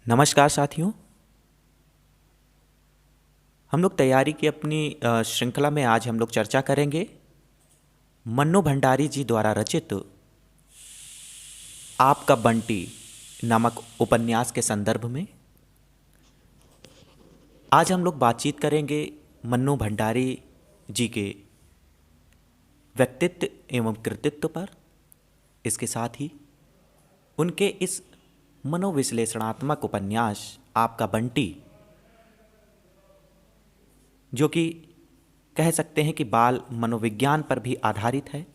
नमस्कार साथियों। हम लोग तैयारी की अपनी श्रृंखला में आज हम लोग चर्चा करेंगे मन्नू भंडारी जी द्वारा रचित आपका बंटी नामक उपन्यास के संदर्भ में। आज हम लोग बातचीत करेंगे मन्नू भंडारी जी के व्यक्तित्व एवं कृतित्व पर। इसके साथ ही उनके इस मनोविश्लेषणात्मक उपन्यास आपका बंटी, जो कि कह सकते हैं कि बाल मनोविज्ञान पर भी आधारित है,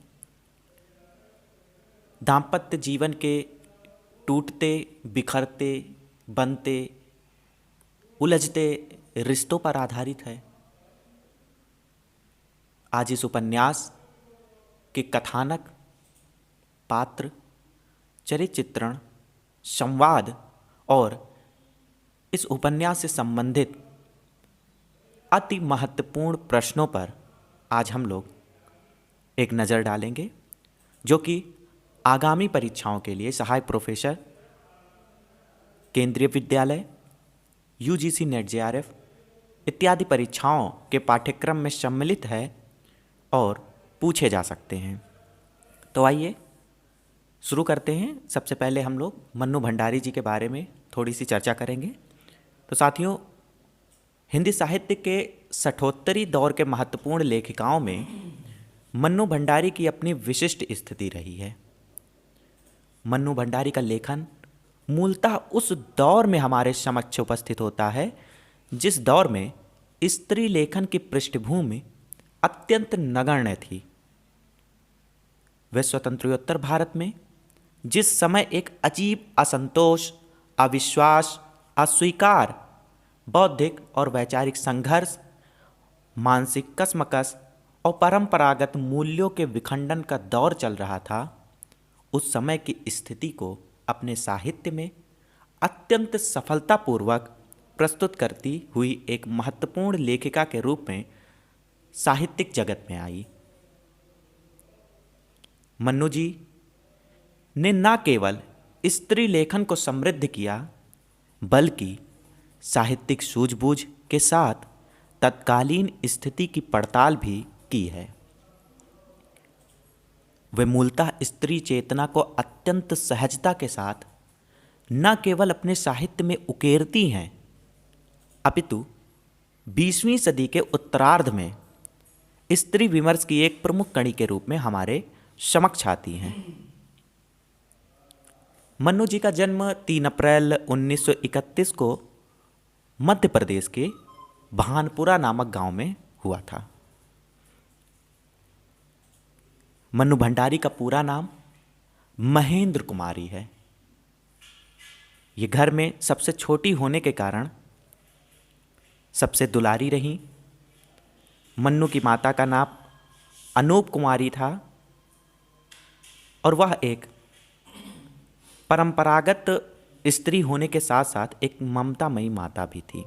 दाम्पत्य जीवन के टूटते बिखरते बनते उलझते रिश्तों पर आधारित है। आज इस उपन्यास के कथानक, पात्र, चरित्र चित्रण, संवाद और इस उपन्यास से संबंधित अति महत्वपूर्ण प्रश्नों पर आज हम लोग एक नज़र डालेंगे, जो कि आगामी परीक्षाओं के लिए सहायक प्रोफेसर, केंद्रीय विद्यालय, यूजीसी नेट जेआरएफ इत्यादि परीक्षाओं के पाठ्यक्रम में सम्मिलित है और पूछे जा सकते हैं। तो आइए शुरू करते हैं। सबसे पहले हम लोग मन्नू भंडारी जी के बारे में थोड़ी सी चर्चा करेंगे। तो साथियों, हिंदी साहित्य के सठोत्तरी दौर के महत्वपूर्ण लेखिकाओं में मन्नू भंडारी की अपनी विशिष्ट स्थिति रही है। मन्नू भंडारी का लेखन मूलतः उस दौर में हमारे समक्ष उपस्थित होता है जिस दौर में स्त्री लेखन की पृष्ठभूमि अत्यंत नगण्य थी। वे स्वतंत्रोत्तर भारत में जिस समय एक अजीब असंतोष, अविश्वास, अस्वीकार, बौद्धिक और वैचारिक संघर्ष, मानसिक कसमकस और परंपरागत मूल्यों के विखंडन का दौर चल रहा था, उस समय की स्थिति को अपने साहित्य में अत्यंत सफलतापूर्वक प्रस्तुत करती हुई एक महत्वपूर्ण लेखिका के रूप में साहित्यिक जगत में आई। मन्नू जी ने न केवल स्त्री लेखन को समृद्ध किया, बल्कि साहित्यिक सूझबूझ के साथ तत्कालीन स्थिति की पड़ताल भी की है। वे मूलतः स्त्री चेतना को अत्यंत सहजता के साथ न केवल अपने साहित्य में उकेरती हैं, अपितु 20वीं सदी के उत्तरार्ध में स्त्री विमर्श की एक प्रमुख कड़ी के रूप में हमारे समक्ष आती हैं। मन्नू जी का जन्म 3 अप्रैल 1931 को मध्य प्रदेश के भानपुरा नामक गांव में हुआ था। मन्नू भंडारी का पूरा नाम महेंद्र कुमारी है। ये घर में सबसे छोटी होने के कारण सबसे दुलारी रहीं। मन्नू की माता का नाम अनूप कुमारी था और वह एक परंपरागत स्त्री होने के साथ साथ एक ममतामयी माता भी थी।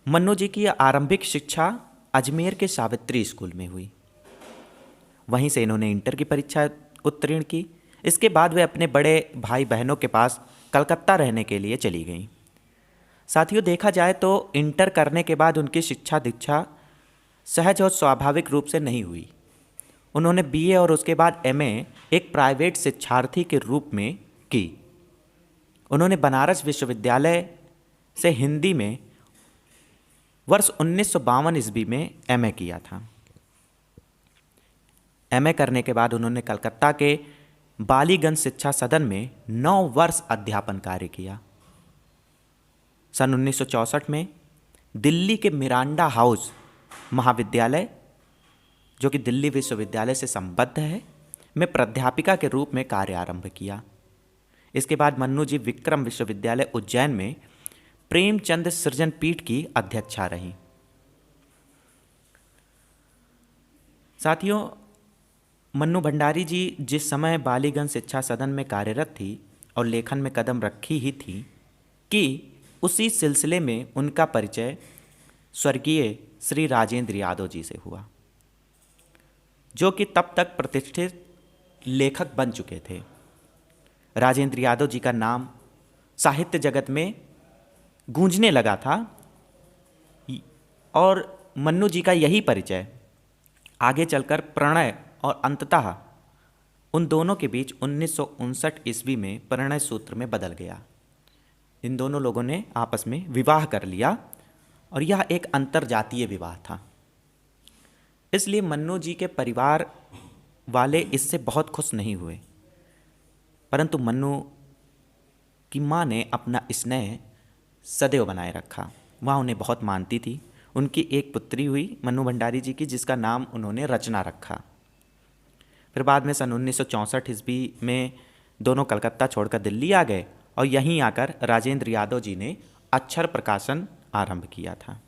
मन्नू जी की आरंभिक शिक्षा अजमेर के सावित्री स्कूल में हुई। वहीं से इन्होंने इंटर की परीक्षा उत्तीर्ण की। इसके बाद वे अपने बड़े भाई बहनों के पास कलकत्ता रहने के लिए चली गईं। साथियों, देखा जाए तो इंटर करने के बाद उनकी शिक्षा दीक्षा सहज और स्वाभाविक रूप से नहीं हुई। उन्होंने बीए और उसके बाद एमए एक प्राइवेट शिक्षार्थी के रूप में की। उन्होंने बनारस विश्वविद्यालय से हिंदी में वर्ष 1952 ईस्वी में एमए किया था। एमए करने के बाद उन्होंने कलकत्ता के बालीगंज शिक्षा सदन में 9 वर्ष अध्यापन कार्य किया। सन 1964 में दिल्ली के मिरांडा हाउस महाविद्यालय, जो कि दिल्ली विश्वविद्यालय से संबद्ध है, में प्राध्यापिका के रूप में कार्य आरंभ किया। इसके बाद मन्नू जी विक्रम विश्वविद्यालय उज्जैन में प्रेमचंद सृजन पीठ की अध्यक्षा रहीं। साथियों, मन्नू भंडारी जी जिस समय बालीगंज शिक्षा सदन में कार्यरत थी और लेखन में कदम रखी ही थी कि उसी सिलसिले में उनका परिचय स्वर्गीय श्री राजेंद्र यादव जी से हुआ, जो कि तब तक प्रतिष्ठित लेखक बन चुके थे। राजेंद्र यादव जी का नाम साहित्य जगत में गूंजने लगा था और मन्नू जी का यही परिचय आगे चलकर प्रणय और अंततः उन दोनों के बीच 1959 ईस्वी में प्रणय सूत्र में बदल गया। इन दोनों लोगों ने आपस में विवाह कर लिया और यह एक अंतरजातीय विवाह था। इसलिए मन्नू जी के परिवार वाले इससे बहुत खुश नहीं हुए, परंतु मन्नू की माँ ने अपना स्नेह सदैव बनाए रखा। वह उन्हें बहुत मानती थी। उनकी एक पुत्री हुई मन्नू भंडारी जी की, जिसका नाम उन्होंने रचना रखा। फिर बाद में सन 1964 ईस्वी में दोनों कलकत्ता छोड़कर दिल्ली आ गए और यहीं आकर राजेंद्र यादव जी ने अक्षर प्रकाशन आरंभ किया था।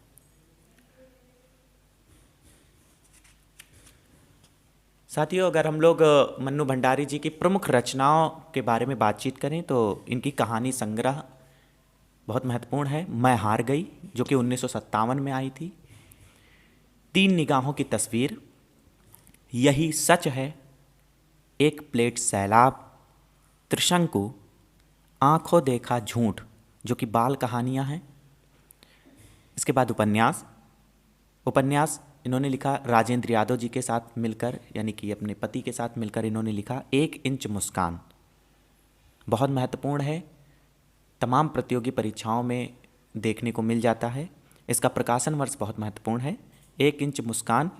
साथियों, अगर हम लोग मन्नू भंडारी जी की प्रमुख रचनाओं के बारे में बातचीत करें तो इनकी कहानी संग्रह बहुत महत्वपूर्ण है। मैं हार गई, जो कि 1957 में आई थी। तीन निगाहों की तस्वीर, यही सच है, एक प्लेट सैलाब, त्रिशंकु, आंखों देखा झूठ, जो कि बाल कहानियाँ हैं। इसके बाद उपन्यास इन्होंने लिखा राजेंद्र यादव जी के साथ मिलकर, यानी कि अपने पति के साथ मिलकर इन्होंने लिखा 1 इंच मुस्कान। बहुत महत्वपूर्ण है, तमाम प्रतियोगी परीक्षाओं में देखने को मिल जाता है। इसका प्रकाशन वर्ष बहुत महत्वपूर्ण है। 1 इंच मुस्कान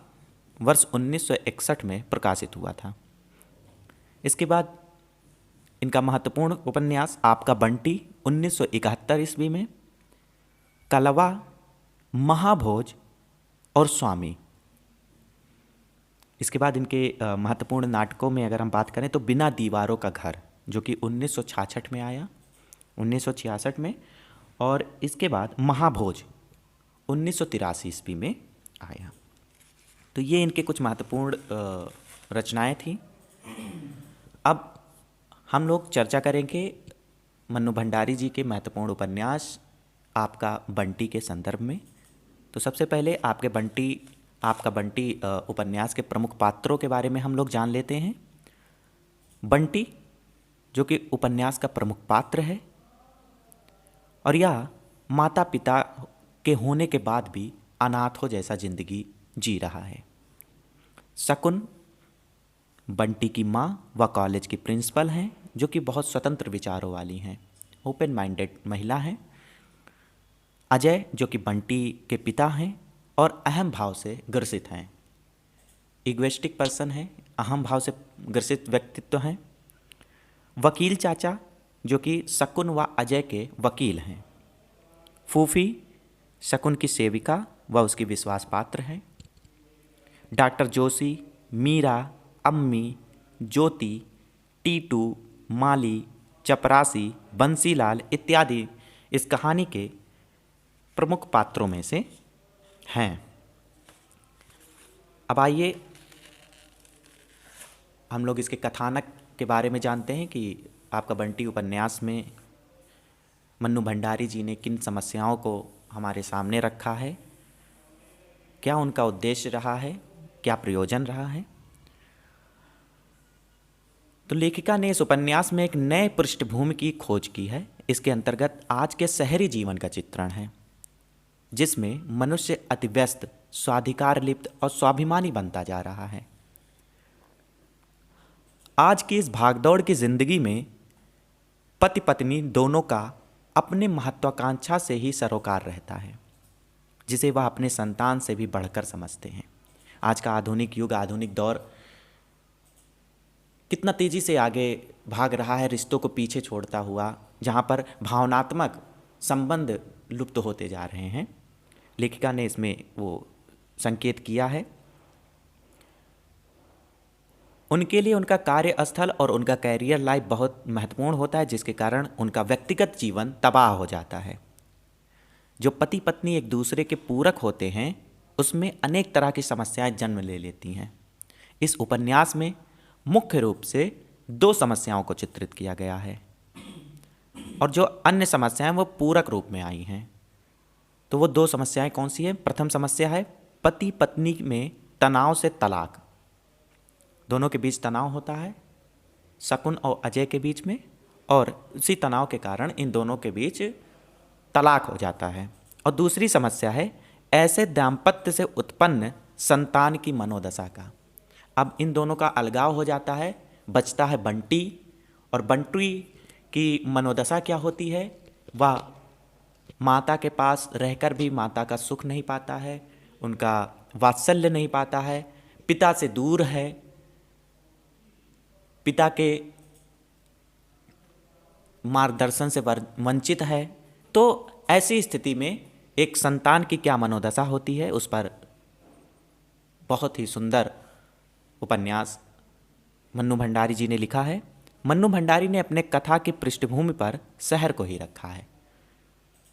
वर्ष 1961 में प्रकाशित हुआ था। इसके बाद इनका महत्वपूर्ण उपन्यास आपका बंटी 1971 ईस्वी में, कलवा, महाभोज और स्वामी। इसके बाद इनके महत्वपूर्ण नाटकों में अगर हम बात करें तो बिना दीवारों का घर, जो कि 1966 में आया, 1966 में, और इसके बाद महाभोज 1983 ईस्वी में आया। तो ये इनके कुछ महत्वपूर्ण रचनाएं थीं। अब हम लोग चर्चा करेंगे मन्नू भंडारी जी के महत्वपूर्ण उपन्यास आपका बंटी के संदर्भ में। तो सबसे पहले आपका बंटी उपन्यास के प्रमुख पात्रों के बारे में हम लोग जान लेते हैं। बंटी, जो कि उपन्यास का प्रमुख पात्र है, और यह माता पिता के होने के बाद भी अनाथों जैसा जिंदगी जी रहा है। शकुन, बंटी की माँ व कॉलेज की प्रिंसिपल हैं, जो कि बहुत स्वतंत्र विचारों वाली हैं, ओपन माइंडेड महिला हैं। अजय, जो कि बंटी के पिता हैं और अहम भाव से ग्रसित हैं, इगोइस्टिक पर्सन हैं, अहम भाव से ग्रसित व्यक्तित्व हैं। वकील चाचा, जो कि शकुन व अजय के वकील हैं। फूफी, शकुन की सेविका व उसकी विश्वास पात्र हैं। डॉक्टर जोशी, मीरा, अम्मी, ज्योति, टीटू, माली, चपरासी, बंसीलाल इत्यादि इस कहानी के प्रमुख पात्रों में से हैं। अब आइए हम लोग इसके कथानक के बारे में जानते हैं कि आपका बंटी उपन्यास में मन्नू भंडारी जी ने किन समस्याओं को हमारे सामने रखा है, क्या उनका उद्देश्य रहा है, क्या प्रयोजन रहा है। तो लेखिका ने इस उपन्यास में एक नए पृष्ठभूमि की खोज की है। इसके अंतर्गत आज के शहरी जीवन का चित्रण है, जिसमें मनुष्य अतिव्यस्त, स्वाधिकार लिप्त और स्वाभिमानी बनता जा रहा है। आज की इस भागदौड़ की जिंदगी में पति पत्नी दोनों का अपने महत्वाकांक्षा से ही सरोकार रहता है, जिसे वह अपने संतान से भी बढ़कर समझते हैं। आज का आधुनिक युग, आधुनिक दौर कितना तेजी से आगे भाग रहा है, रिश्तों को पीछे छोड़ता हुआ, जहाँ पर भावनात्मक संबंध लुप्त होते जा रहे हैं। लेखिका ने इसमें वो संकेत किया है। उनके लिए उनका कार्यस्थल और उनका कैरियर लाइफ बहुत महत्वपूर्ण होता है, जिसके कारण उनका व्यक्तिगत जीवन तबाह हो जाता है। जो पति पत्नी एक दूसरे के पूरक होते हैं, उसमें अनेक तरह की समस्याएं जन्म ले लेती हैं। इस उपन्यास में मुख्य रूप से 2 समस्याओं को चित्रित किया गया है, और जो अन्य समस्याएं वो पूरक रूप में आई हैं। तो वो 2 समस्याएं कौन सी है? प्रथम समस्या है पति पत्नी में तनाव से तलाक। दोनों के बीच तनाव होता है, शकुन और अजय के बीच में, और उसी तनाव के कारण इन दोनों के बीच तलाक हो जाता है। और दूसरी समस्या है ऐसे दाम्पत्य से उत्पन्न संतान की मनोदशा का। अब इन दोनों का अलगाव हो जाता है, बचता है बंटी, और बंटी की मनोदशा क्या होती है, वह माता के पास रहकर भी माता का सुख नहीं पाता है, उनका वात्सल्य नहीं पाता है, पिता से दूर है, पिता के मार्गदर्शन से वंचित है। तो ऐसी स्थिति में एक संतान की क्या मनोदशा होती है, उस पर बहुत ही सुंदर उपन्यास मन्नू भंडारी जी ने लिखा है। मन्नू भंडारी ने अपने कथा की पृष्ठभूमि पर शहर को ही रखा है।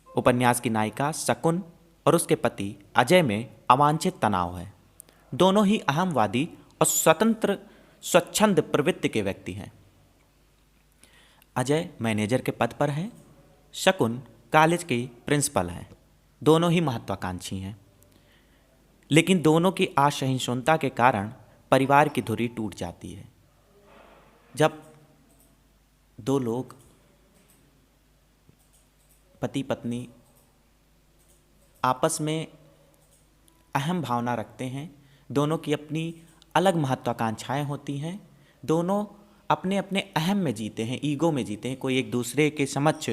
उपन्यास की नायिका शकुन और उसके पति अजय में अवांछित तनाव है। दोनों ही अहमवादी और स्वतंत्र स्वच्छंद प्रवृत्ति के व्यक्ति हैं। अजय मैनेजर के पद पर है, शकुन कॉलेज की प्रिंसिपल है। दोनों ही महत्वाकांक्षी हैं, लेकिन दोनों की असहिष्णुता के कारण परिवार की धुरी टूट जाती है। जब दो लोग पति पत्नी आपस में अहम भावना रखते हैं, दोनों की अपनी अलग महत्वाकांक्षाएं होती हैं, दोनों अपने अपने अहम में जीते हैं, ईगो में जीते हैं, कोई एक दूसरे के समक्ष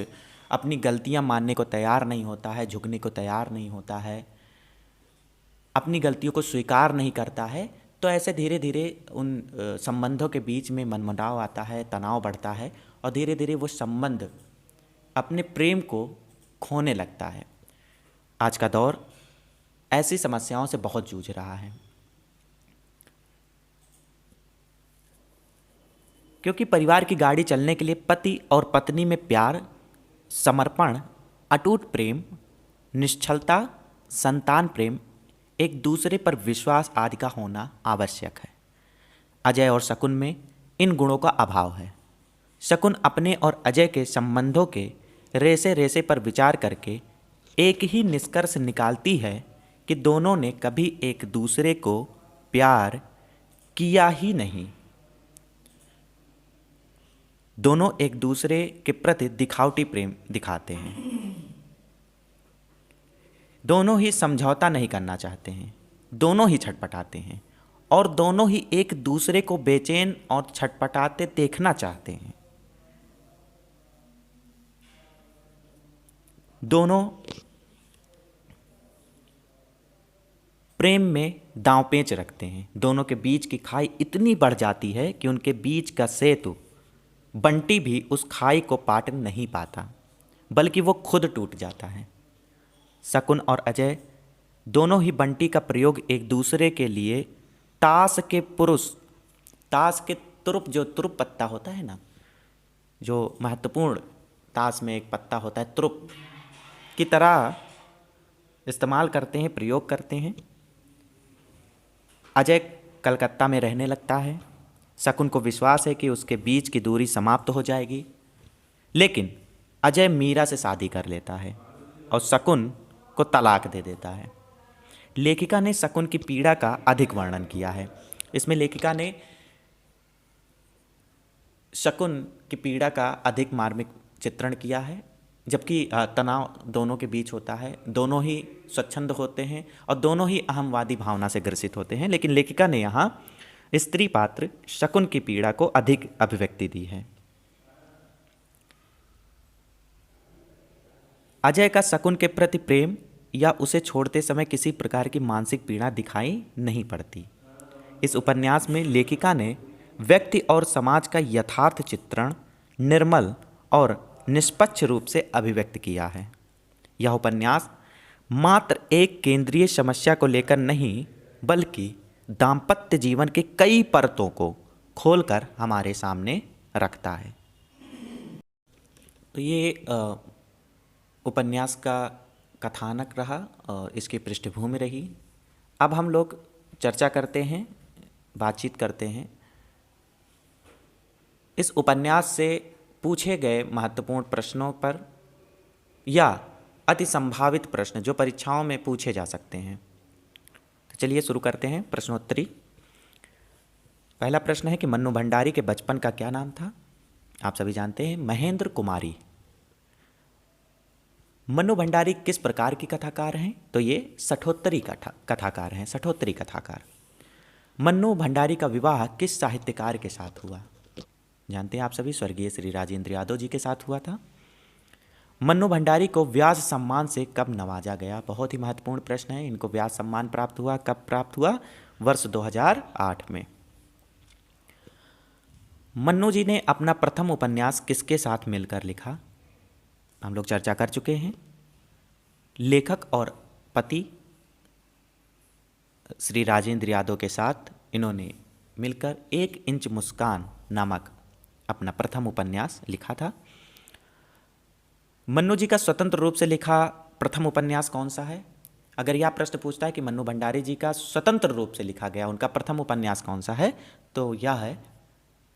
अपनी गलतियां मानने को तैयार नहीं होता है, झुकने को तैयार नहीं होता है, अपनी गलतियों को स्वीकार नहीं करता है। तो ऐसे धीरे धीरे उन संबंधों के बीच में मनमुटाव आता है, तनाव बढ़ता है और धीरे धीरे वो संबंध अपने प्रेम को खोने लगता है। आज का दौर ऐसी समस्याओं से बहुत जूझ रहा है, क्योंकि परिवार की गाड़ी चलने के लिए पति और पत्नी में प्यार, समर्पण, अटूट प्रेम, निश्चलता, संतान प्रेम, एक दूसरे पर विश्वास आदि का होना आवश्यक है। अजय और शकुन में इन गुणों का अभाव है। शकुन अपने और अजय के संबंधों के रेसे रेसे पर विचार करके एक ही निष्कर्ष निकालती है कि दोनों ने कभी एक दूसरे को प्यार किया ही नहीं। दोनों एक दूसरे के प्रति दिखावटी प्रेम दिखाते हैं। दोनों ही समझौता नहीं करना चाहते हैं, दोनों ही छटपटाते हैं और दोनों ही एक दूसरे को बेचैन और छटपटाते देखना चाहते हैं। दोनों प्रेम में दांवपेच रखते हैं। दोनों के बीच की खाई इतनी बढ़ जाती है कि उनके बीच का सेतु बंटी भी उस खाई को पाट नहीं पाता, बल्कि वो खुद टूट जाता है। शकुन और अजय दोनों ही बंटी का प्रयोग एक दूसरे के लिए ताश के तुरुप, जो तुरुप पत्ता होता है ना, जो महत्वपूर्ण ताश में एक पत्ता होता है, तुरुप की तरह इस्तेमाल करते हैं, प्रयोग करते हैं। अजय कलकत्ता में रहने लगता है। शकुन को विश्वास है कि उसके बीच की दूरी समाप्त हो जाएगी, लेकिन अजय मीरा से शादी कर लेता है और शकुन को तलाक दे देता है। लेखिका ने शकुन की पीड़ा का अधिक वर्णन किया है। इसमें लेखिका ने शकुन की पीड़ा का अधिक मार्मिक चित्रण किया है, जबकि तनाव दोनों के बीच होता है। दोनों ही स्वच्छंद होते हैं और दोनों ही अहमवादी भावना से ग्रसित होते हैं, लेकिन लेखिका ने यहाँ स्त्री पात्र शकुन की पीड़ा को अधिक अभिव्यक्ति दी है। अजय का शकुन के प्रति प्रेम या उसे छोड़ते समय किसी प्रकार की मानसिक पीड़ा दिखाई नहीं पड़ती। इस उपन्यास में लेखिका ने व्यक्ति और समाज का यथार्थ चित्रण निर्मल और निष्पक्ष रूप से अभिव्यक्त किया है। यह उपन्यास मात्र एक केंद्रीय समस्या को लेकर नहीं, बल्कि दाम्पत्य जीवन के कई परतों को खोलकर हमारे सामने रखता है। तो ये उपन्यास का कथानक रहा और इसकी पृष्ठभूमि रही। अब हम लोग चर्चा करते हैं, बातचीत करते हैं इस उपन्यास से पूछे गए महत्वपूर्ण प्रश्नों पर या अति संभावित प्रश्न जो परीक्षाओं में पूछे जा सकते हैं। तो चलिए शुरू करते हैं प्रश्नोत्तरी। पहला प्रश्न है कि मन्नू भंडारी के बचपन का क्या नाम था? आप सभी जानते हैं महेंद्र कुमारी। मन्नू भंडारी किस प्रकार की कथाकार हैं? तो ये सठोत्तरी कथाकार हैं, सठोत्तरी कथाकार। मन्नू भंडारी का विवाह किस साहित्यकार के साथ हुआ? जानते हैं आप सभी, स्वर्गीय श्री राजेंद्र यादव जी के साथ हुआ था। मन्नू भंडारी को व्यास सम्मान से कब नवाजा गया? बहुत ही महत्वपूर्ण प्रश्न है। इनको व्यास सम्मान प्राप्त हुआ, कब प्राप्त हुआ? वर्ष 2008 में। मन्नू जी ने अपना प्रथम उपन्यास किसके साथ मिलकर लिखा? हम लोग चर्चा कर चुके हैं। लेखक और पति श्री राजेंद्र यादव के साथ इन्होंने मिलकर 1 इंच मुस्कान नामक अपना प्रथम उपन्यास लिखा था। मन्नू जी का स्वतंत्र रूप से लिखा प्रथम उपन्यास कौन सा है? अगर यह प्रश्न पूछता है कि मन्नू भंडारी जी का स्वतंत्र रूप से लिखा गया उनका प्रथम उपन्यास कौन सा है, तो यह है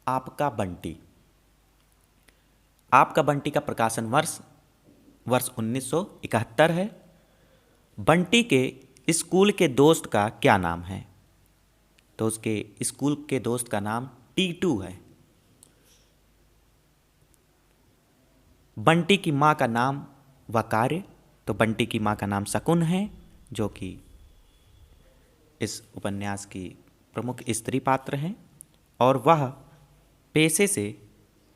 आपका बंटी। आपका बंटी का प्रकाशन वर्ष 1971 है। बंटी के स्कूल के दोस्त का क्या नाम है? तो उसके स्कूल के दोस्त का नाम टीटू है। बंटी की माँ का नाम वकार्य, तो बंटी की माँ का नाम शकुन है, जो कि इस उपन्यास की प्रमुख स्त्री पात्र हैं, और वह पेशे से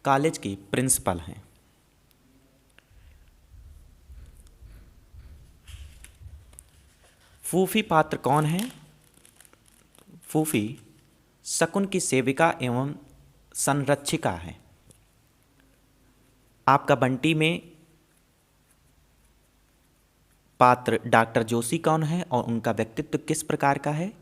कॉलेज की प्रिंसिपल हैं। फूफी पात्र कौन है? फूफी शकुन की सेविका एवं संरक्षिका है। आपका बंटी में पात्र डॉक्टर जोशी कौन है और उनका व्यक्तित्व किस प्रकार का है?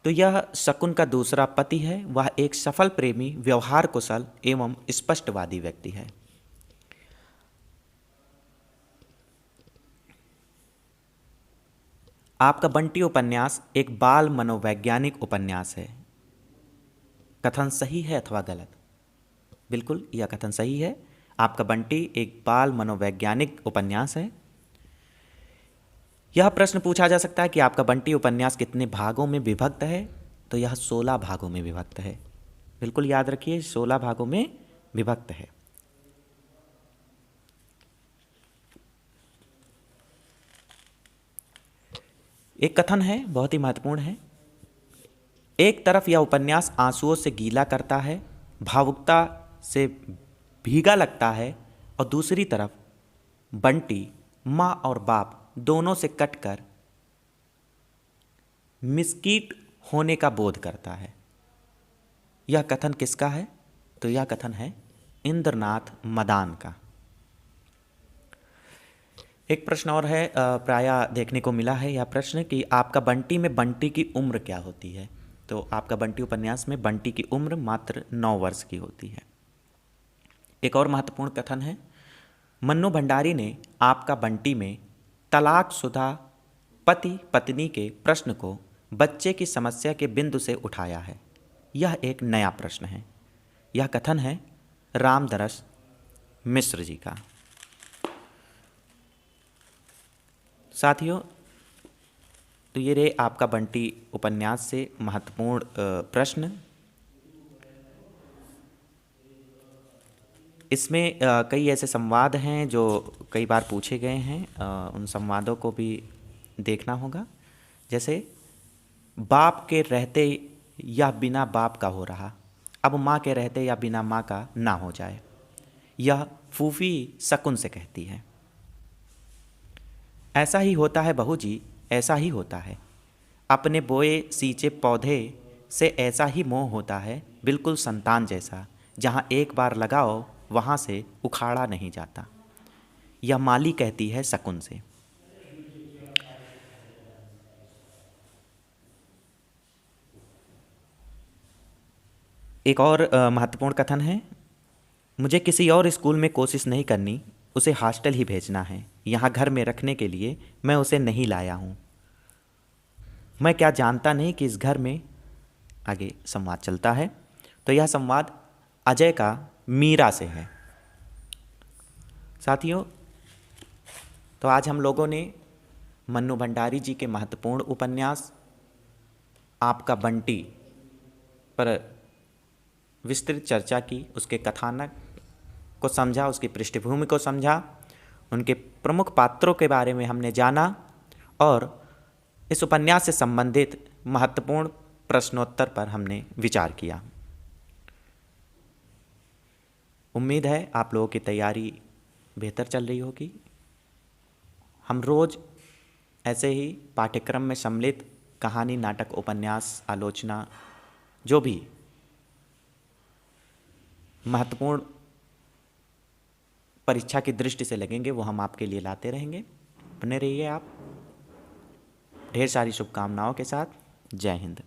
तो यह शकुन का दूसरा पति है। वह एक सफल प्रेमी, व्यवहार कुशल एवं स्पष्टवादी व्यक्ति है। आपका बंटी उपन्यास एक बाल मनोवैज्ञानिक उपन्यास है। कथन सही है अथवा गलत? बिल्कुल, यह कथन सही है। आपका बंटी एक बाल मनोवैज्ञानिक उपन्यास है। यह प्रश्न पूछा जा सकता है कि आपका बंटी उपन्यास कितने भागों में विभक्त है? तो यह 16 भागों में विभक्त है। बिल्कुल याद रखिए, 16 भागों में विभक्त है। एक कथन है, बहुत ही महत्वपूर्ण है। एक तरफ यह उपन्यास आंसुओं से गीला करता है, भावुकता से भीगा लगता है, और दूसरी तरफ बंटी माँ और बाप दोनों से कटकर मिस्कीट होने का बोध करता है। यह कथन किसका है? तो यह कथन है इंद्रनाथ मदान का। एक प्रश्न और है, प्रायः देखने को मिला है यह प्रश्न कि आपका बंटी में बंटी की उम्र क्या होती है? तो आपका बंटी उपन्यास में बंटी की उम्र मात्र 9 वर्ष की होती है। एक और महत्वपूर्ण कथन है, मन्नू भंडारी ने आपका बंटी में तलाकशुदा पति पत्नी के प्रश्न को बच्चे की समस्या के बिंदु से उठाया है। यह एक नया प्रश्न है। यह कथन है रामदरस मिश्र जी का। साथियों, तो ये रहे आपका बंटी उपन्यास से महत्वपूर्ण प्रश्न। इसमें कई ऐसे संवाद हैं जो कई बार पूछे गए हैं, उन संवादों को भी देखना होगा। जैसे बाप के रहते या बिना बाप का हो रहा, अब माँ के रहते या बिना माँ का ना हो जाए, यह फूफी शकुन से कहती है। ऐसा ही होता है बहू जी, ऐसा ही होता है, अपने बोए सींचे पौधे से ऐसा ही मोह होता है, बिल्कुल संतान जैसा, जहाँ एक बार लगाओ वहाँ से उखाड़ा नहीं जाता। यह माली कहती है शकुन से। एक और महत्वपूर्ण कथन है, मुझे किसी और स्कूल में कोशिश नहीं करनी, उसे हॉस्टल ही भेजना है। यहाँ घर में रखने के लिए मैं उसे नहीं लाया हूँ। मैं क्या जानता नहीं कि इस घर में, आगे संवाद चलता है। तो यह संवाद अजय का मीरा से है। साथियों, तो आज हम लोगों ने मन्नू भंडारी जी के महत्वपूर्ण उपन्यास आपका बंटी पर विस्तृत चर्चा की, उसके कथानक, को समझा, उसकी पृष्ठभूमि को समझा, उनके प्रमुख पात्रों के बारे में हमने जाना और इस उपन्यास से संबंधित महत्वपूर्ण प्रश्नोत्तर पर हमने विचार किया। उम्मीद है आप लोगों की तैयारी बेहतर चल रही होगी। हम रोज़ ऐसे ही पाठ्यक्रम में सम्मिलित कहानी, नाटक, उपन्यास, आलोचना, जो भी महत्वपूर्ण परीक्षा की दृष्टि से लगेंगे वो हम आपके लिए लाते रहेंगे। बने रहिए आप। ढेर सारी शुभकामनाओं के साथ। जय हिंद।